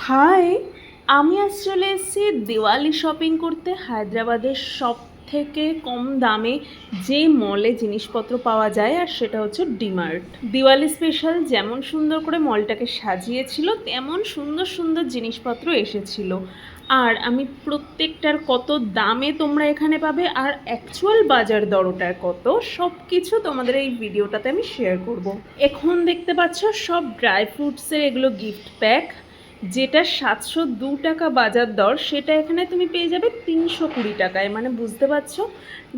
High, আমি আজ চলে এসেছি দিওয়ালি শপিং করতে হায়দ্রাবাদের সব থেকে কম দামে যে মলে জিনিসপত্র পাওয়া যায়, আর সেটা হচ্ছে ডিমার্ট। দিওয়ালি স্পেশাল যেমন সুন্দর করে মলটাকে সাজিয়েছিল, তেমন সুন্দর সুন্দর জিনিসপত্র এসেছিল। আর আমি প্রত্যেকটার কত দামে তোমরা এখানে পাবে আর অ্যাকচুয়াল বাজার দরটার কত, সব কিছু তোমাদের এই ভিডিওটাতে আমি শেয়ার করব। এখন দেখতে পাচ্ছ সব ড্রাই ফ্রুটসের এগুলো গিফট প্যাক, যেটা 702 টাকা বাজার দর, সেটা এখানে তুমি পেয়ে যাবে 320 টাকায়। মানে বুঝতে পারছো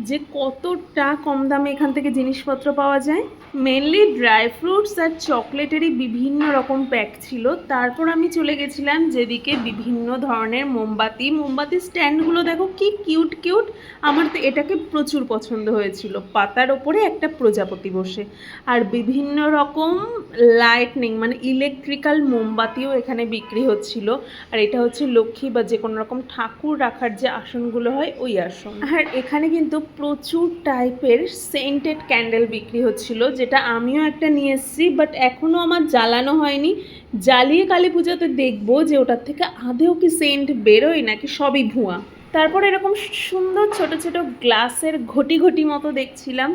যে কতটা কম দামে এখান থেকে জিনিসপত্র পাওয়া যায়। মেনলি ড্রাই ফ্রুটস আর চকলেটেরই বিভিন্ন রকম প্যাক ছিল। তারপর আমি চলে গেছিলাম যেদিকে বিভিন্ন ধরনের মোমবাতি স্ট্যান্ডগুলো দেখো কি কিউট কিউট। আমার তো এটাকে প্রচুর পছন্দ হয়েছিল, পাতার ওপরে একটা প্রজাপতি বসে। আর বিভিন্ন রকম লাইটনিং মানে ইলেকট্রিক্যাল মোমবাতিও এখানে বিক্রি হচ্ছিল। আর এটা হচ্ছে লক্ষ্মী বা যে কোনো রকম ঠাকুর রাখার যে আসনগুলো হয় ওই আসন। আর এখানে কিন্তু প্রচুর টাইপের সেন্টেড ক্যান্ডেল বিক্রি হচ্ছিল, যেটা আমিও একটা নিয়ে এসেছি, বাট এখনও আমার জ্বালানো হয়নি। জ্বালিয়ে কালী পুজোতে দেখবো যে ওটার থেকে আদেও কি সেন্ট বেরোয় নাকি সবই ভুয়া। তারপর এরকম সুন্দর ছোট ছোট গ্লাসের ঘটি ঘটি মতো দেখছিলাম,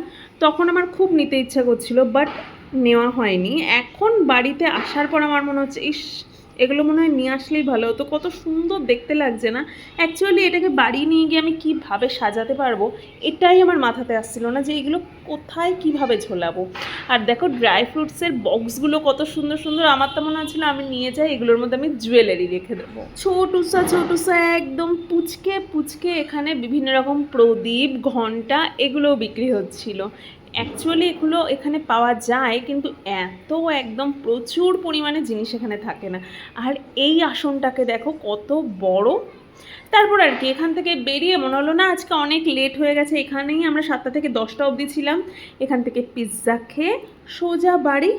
তখন আমার খুব নিতে ইচ্ছা করছিল, বাট নেওয়া হয়নি। এখন বাড়িতে আসার পর আমার মনে হচ্ছে ইস, এগুলো মনে হয় নিয়ে আসলেই ভালো হতো, কত সুন্দর দেখতে লাগছে না। অ্যাকচুয়ালি এটাকে বাড়ি নিয়ে গিয়ে আমি কীভাবে সাজাতে পারবো এটাই আমার মাথাতে আসছিল না, যে এগুলো কোথায় কিভাবে ঝোলাবো। আর দেখো ড্রাই ফ্রুটসের বক্সগুলো কত সুন্দর সুন্দর। আমার তো মনে হচ্ছিল আমি নিয়ে যাই, এগুলোর মধ্যে আমি জুয়েলারি রেখে দেবো। ছোটুসা একদম পুচকে পুচকে এখানে বিভিন্ন রকম প্রদীপ, ঘণ্টা এগুলোও বিক্রি হচ্ছিল। অ্যাকচুয়ালি এগুলো এখানে পাওয়া যায়, কিন্তু এত একদম প্রচুর পরিমাণে জিনিস এখানে থাকে না। আর এই আসনটাকে দেখো কত বড়। তারপর আর কি এখান থেকে বেরিয়ে মনে হলো না আজকে অনেক লেট হয়ে গেছে, এখানেই আমরা 7টা থেকে 10টা অবধি ছিলাম। এখান থেকে পিৎজা খেয়ে সোজা বাড়ি।